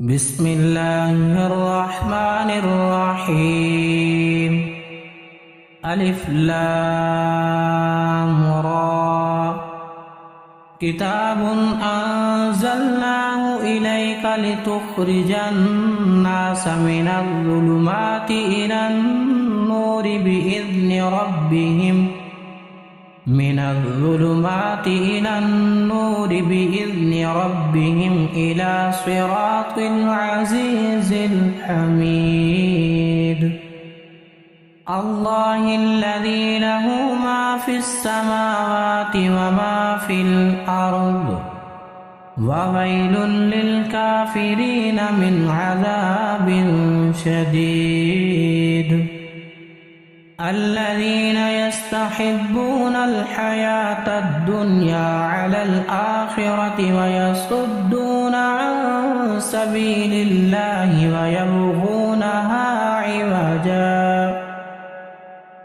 بسم الله الرحمن الرحيم. ألف لام را. كتاب أنزلناه إليك لتخرج الناس من الظلمات إلى النور بإذن ربهم إلى صراط العزيز الحميد. الله الذي له ما في السماوات وما في الأرض وويل للكافرين من عذاب شديد. الذين يستحبون الحياة الدنيا على الآخرة ويصدون عن سبيل الله ويبغونها عوجا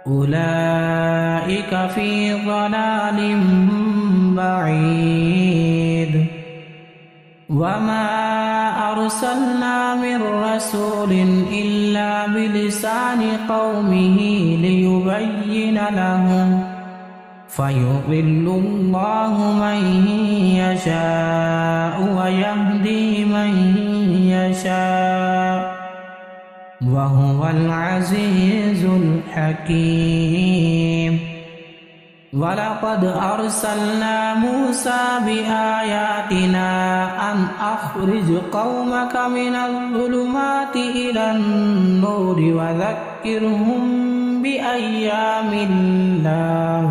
أولئك في ضلال بعيد. وما أرسلنا من رسول إلا بلسان قومه ليبين لهم فيضل الله من يشاء ويهدي من يشاء وهو العزيز الحكيم. ولقد أرسلنا موسى بآياتنا أن أخرج قومك من الظلمات إلى النور وذكرهم بأيام الله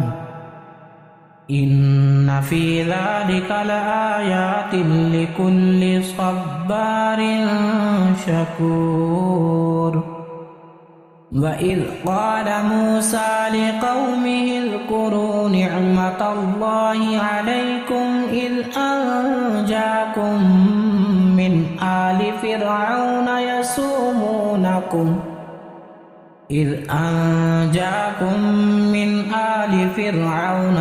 إن في ذلك لآيات لكل صبار شكور. وإذ قال موسى لقومه اذكروا نعمة الله عليكم إذ أنجاكم من آل فرعون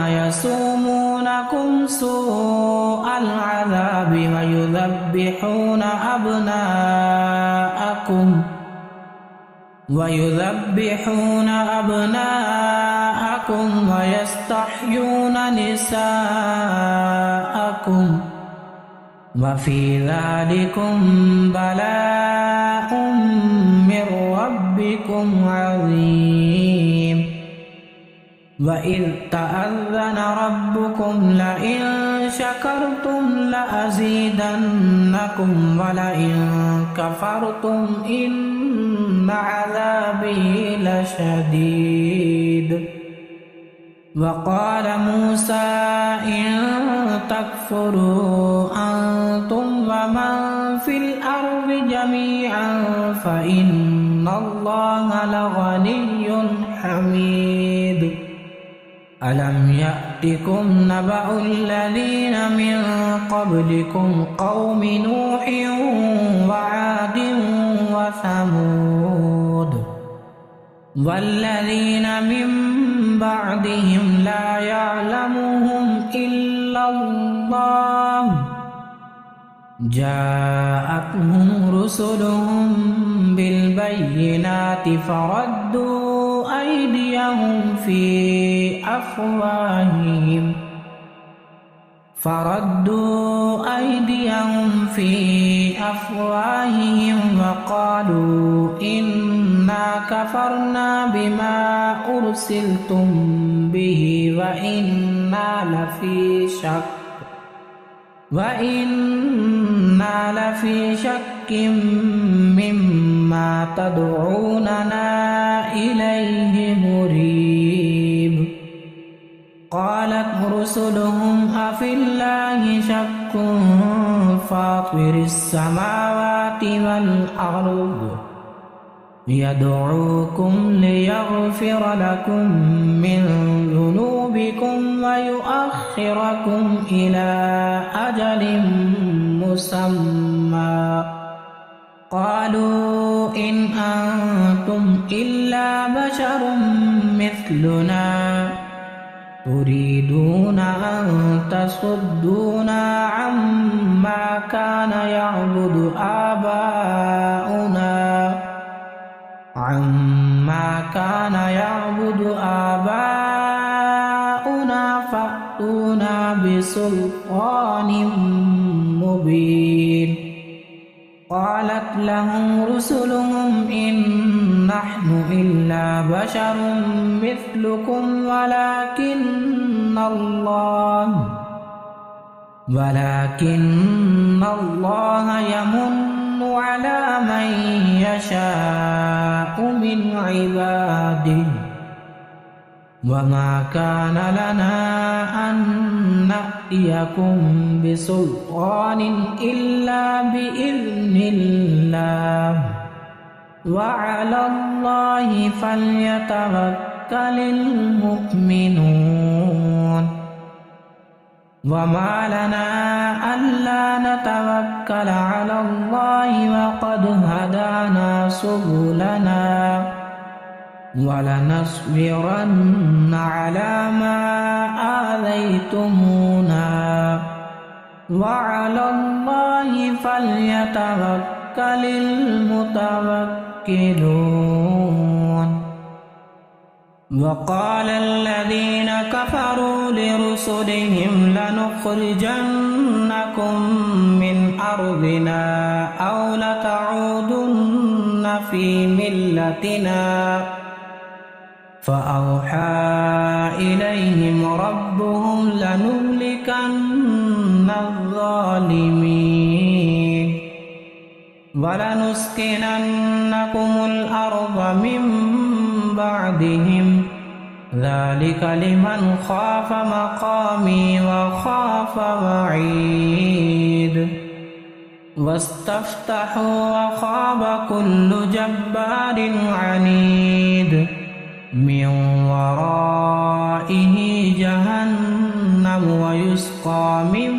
يسومونكم سوء العذاب ويذبحون أبناءكم ويستحيون نساءكم وفي ذلكم بلاء من ربكم عظيم. وإذ تأذن ربكم لئن شكرتم لأزيدنكم ولئن كفرتم إن عذابي لشديد. وقال موسى إن تكفروا أنتم ومن في الأرض جميعا فإن الله لغني حميد. ألم يأتكم نبأ الذين من قبلكم قوم نوح وعاد وثمود والذين من بعدهم لا يعلمهم إلا الله جاءتهم رسلهم بالبينات فردوا أيديهم في أفواههم وقالوا إنا كفرنا بما أرسلتم به وإنا لفي شك مما تدعوننا إليه مريب. قالت رسلهم أفي الله شك فاطر السماوات والأرض يدعوكم ليغفر لكم من ذنوبكم ويؤخركم إلى أجل مسمى قالوا إن أنتم إلا بشر مثلنا تريدون أن تصدونا عما كان يعبد يعبد آباؤنا عما كان يعبد آباؤنا فأتونا بسلطان مبين قالت لهم رسلهم إن نحن إلا بشر مثلكم ولكن الله يمن على من يشاء من عباده وما كان لنا أن نأتيكم بسلطان إلا بإذن الله وعلى الله فليتوكل المؤمنون وما لنا ألا نتوكل على الله وقد هدانا سبلنا ولنصبرن على ما آذيتمونا وعلى الله فليتوكل المتوكلون وقال الذين كفروا لرسلهم لنخرجنكم من أرضنا أو لتعودن في ملتنا فأوحى إليهم ربهم لنهلكن الظالمين ولنسكننكم الأرض من بعدهم ذلك لمن خاف مقامي وخاف وعيد واستفتحوا وخاب كل جبار عنيد من ورائه جهنم ويسقى من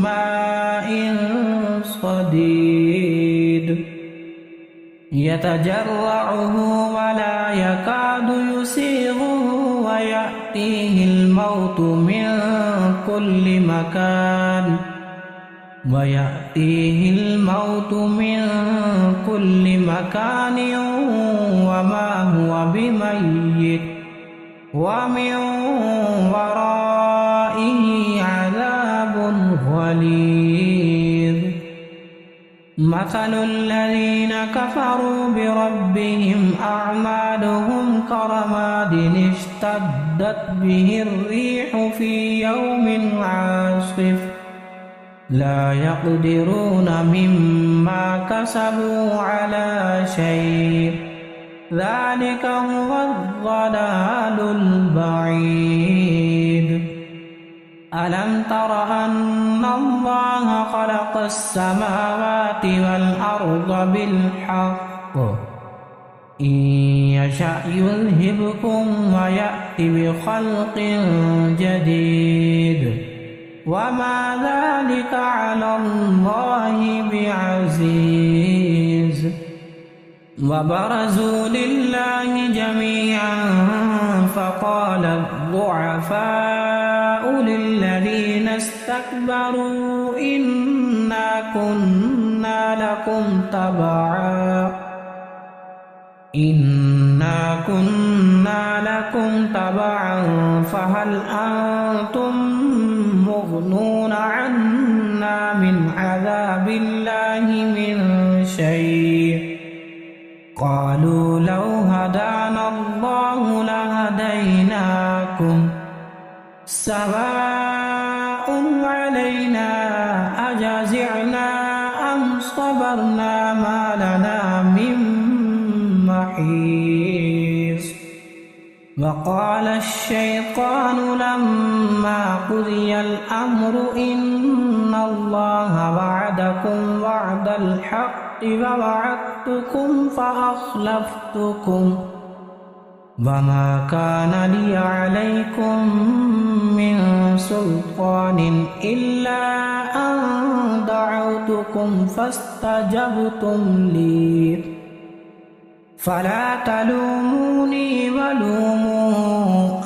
ماء صديد يتجرعه ولا يكاد يسيغه ويأتيه الموت من كل مكان وما هو بميت ومن ورائه عذاب غليظ مثل الذين كفروا بربهم أعمالهم كرماد اشتدت به الريح في يوم عاصف لا يقدرون مما كسبوا على شيء ذلك هو الضلال البعيد ألم تر أن الله خلق السماوات والأرض بالحق إن يشأ يذهبكم ويأتي بخلق جديد وما ذلك على الله بعزيز وبرزوا لله جميعا فقال الضعفاء للذين استكبروا إنا كنا لكم تبعا فهل أنتم مغنون عنا من عذاب الله من شيء قالوا لو هدانا الله لهديناكم سواء علينا أجزعنا أم صبرنا ما لنا من محيص وقال الشيطان لما قضي الأمر إن الله وعدكم وعد الحق ووعدتكم فأخلفتكم وما كان لي عليكم من سلطان إلا أن دعوتكم فاستجبتم لي فلا تلوموني ولوموا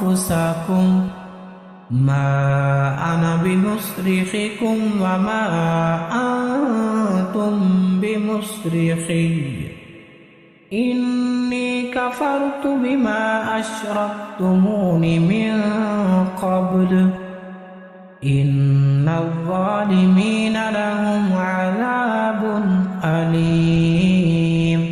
أنفسكم ما أنا بمصرخكم وما أنتم بمصرخي إني كفرت بما أشركتمون من قبل إن الظالمين لهم عذاب أليم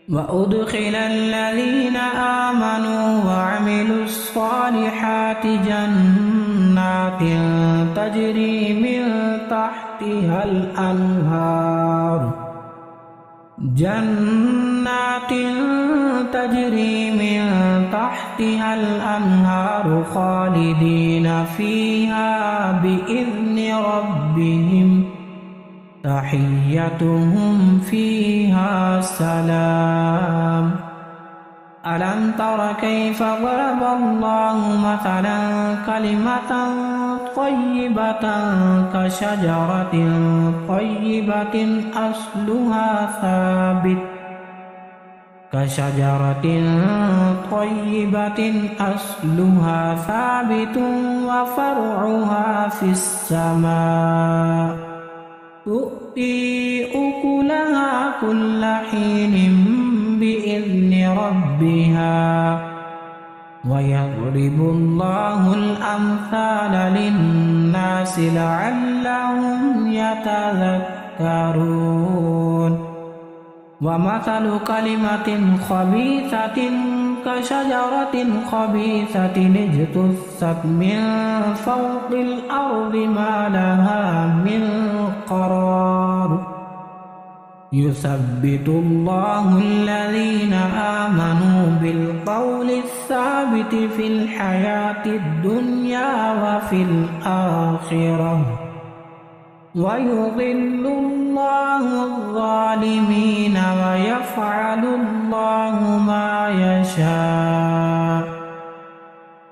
وأدخل الذين آمنوا وعملوا الصالحات جنات تجري من تحتها الأنهار خالدين فيها بإذن ربهم تحيتهم فيها سلام ألم تر كيف ضرب الله مثلا كلمة طيبة كشجرة طيبة أصلها ثابت وفرعها في السماء تؤتي أكلها كل حين بإذن ربها ويضرب الله الأمثال للناس لعلهم يتذكرون ومثل كلمة خبيثة كشجرة خبيثة اجتثت من فوق الأرض ما لها من قرار يثبت الله الذين آمنوا بالقول الثابت في الحياة الدنيا وفي الآخرة ويضل الله الظالمين ويفعل الله ما يشاء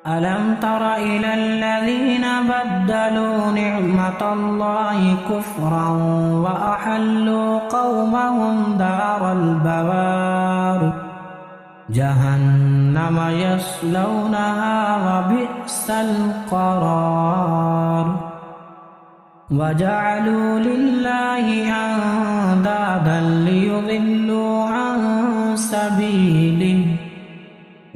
ألم تر إلى الذين بدلوا نعمة الله كفرا وأحلوا قومهم دار البوار جهنم يصلونها وبئس القرار وجعلوا لله أندادا ليضلوا عن سبيله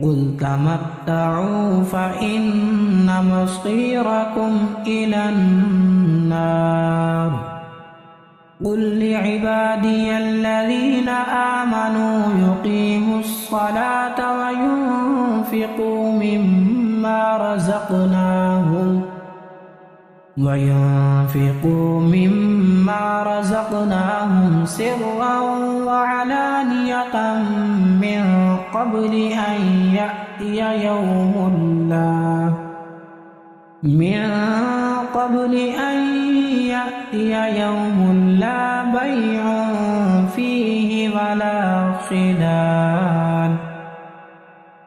قل تمتعوا فإن مصيركم إلى النار قل لعبادي الذين آمنوا يقيموا الصلاة وينفقوا مما رزقناهم سرا وعلانية من قبل أن يأتي يوم لا بيع فيه ولا خلال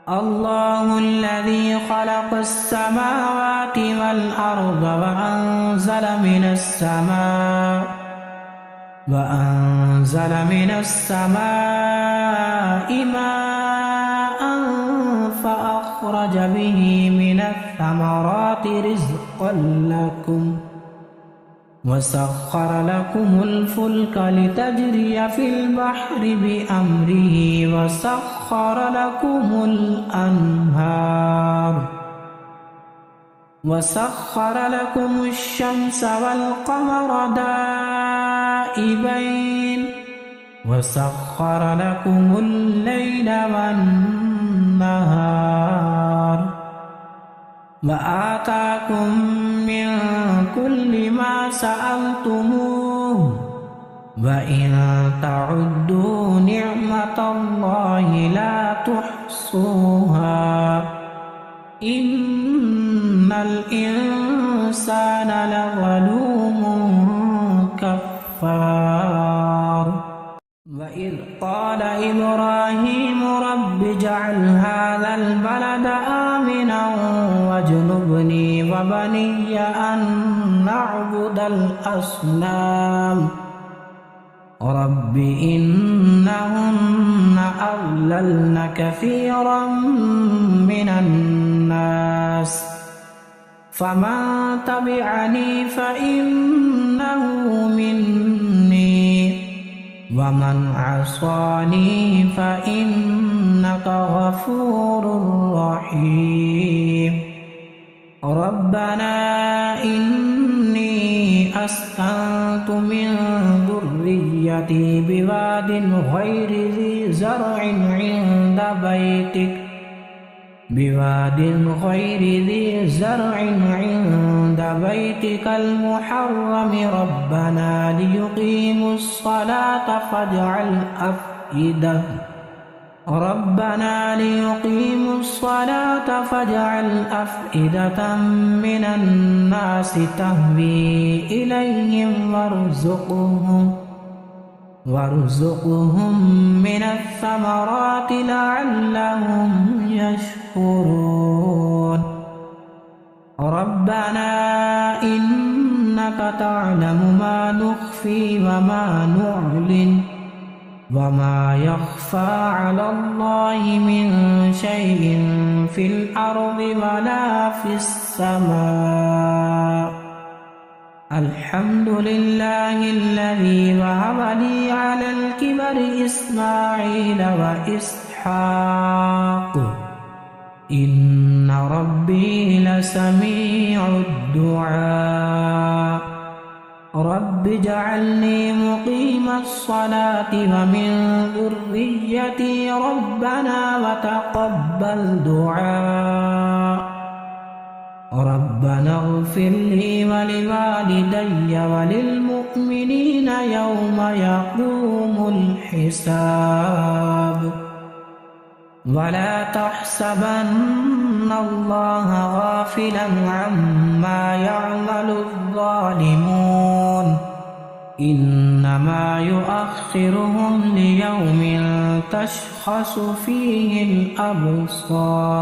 الله الذي خلق السماوات والأرض وأنزل من السماء ماء فأخرج به من الثمرات رزقا لكم وسخر لكم الفلك لتجري في البحر بأمره وسخر لكم الشمس والقمر دائبين وسخر لكم الليل والنهار وآتاكم من كل ما سألتموه وإن تعدوا نعمة الله لا تحصوها إن الإنسان لظلوم كفار وإذ قال إبراهيم رب اجعل هذا البلد آمنا واجنبني وبني أن نعبد الأصنام رب إنهن أضللن كثيرا من الناس فمن تبعني فإنه مني ومن عصاني فإنك غفور رحيم ربنا إني أسكنت من ذريتي بواد غير ذي زرع عند بيتك المحرم ربنا ليقيموا الصلاة فاجعل أفئدة من الناس تهوي إليهم وارزقهم من الثمرات لعلهم يشكرون ربنا إنك تعلم ما نخفي وما نعلن وما يخفى على الله من شيء في الأرض ولا في السماء الحمد لله الذي وهب لي على الكبر إسماعيل وإسحاق إن ربي لسميع الدعاء رب اجعلني مقيم الصلاة ومن ذريتي ربنا وتقبل دعاء ربنا اغفر لي ولوالدي وللمؤمنين يوم يقوم الحساب ولا تحسبن الله غافلا عما يعمل الظالمون إنما يؤخرهم ليوم تشخص فيه الأبصار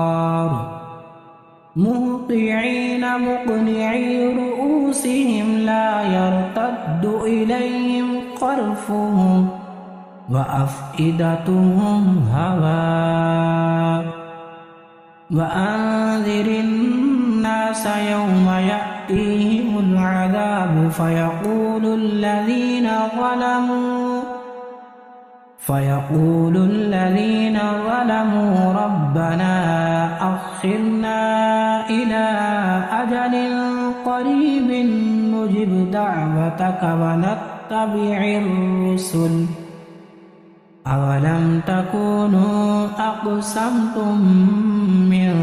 مهطعين مقنعي رؤوسهم لا يرتد إليهم طرفهم وأفئدتهم هواء وأنذر الناس يوم يأتيهم العذاب فيقول الذين ظلموا ربنا أخرنا إلى أجل قريب نجب دعوتك ونتبع الرسل أولم تكونوا أقسمتم من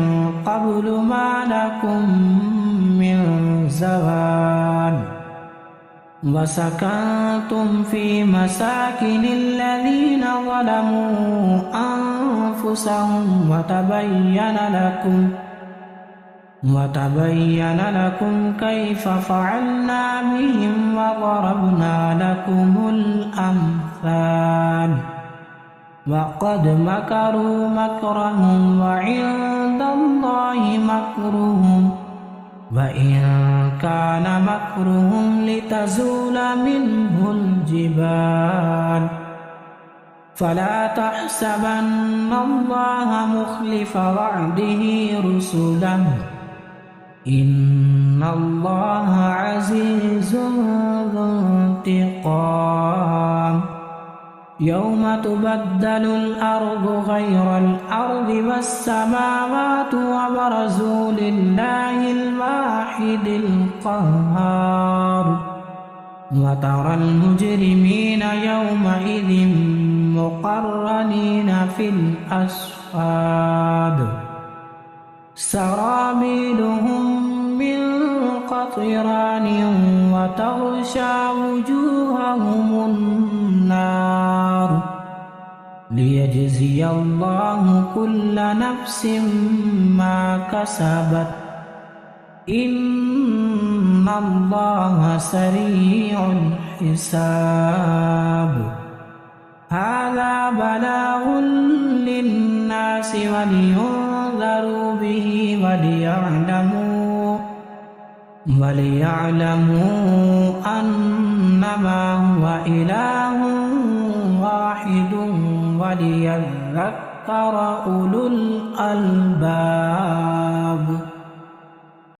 قبل ما لكم من زوال وسكنتم في مساكن الذين ظلموا أنفسهم وتبين لكم كيف فعلنا بهم وضربنا لكم الأمثال وقد مكروا مكرهم وعند الله مكرهم وإن كان مكرهم لتزول منه الجبال فلا تحسبن الله مخلف وعده رسله إن الله عزيز ذو انتقام يوم تبدل الأرض غير الأرض والسماوات وبرزوا لله الواحد القهار وترى المجرمين يومئذ مقرنين في الأصفاد سرابيلهم من قطران وتغشى وجوههم النار ليجزي الله كل نفس ما كسبت إن الله سريع الحساب هذا بلاغ للناس ولينذروا به وليعلموا أنما هو إله واحد وليذكر أولو الألباب.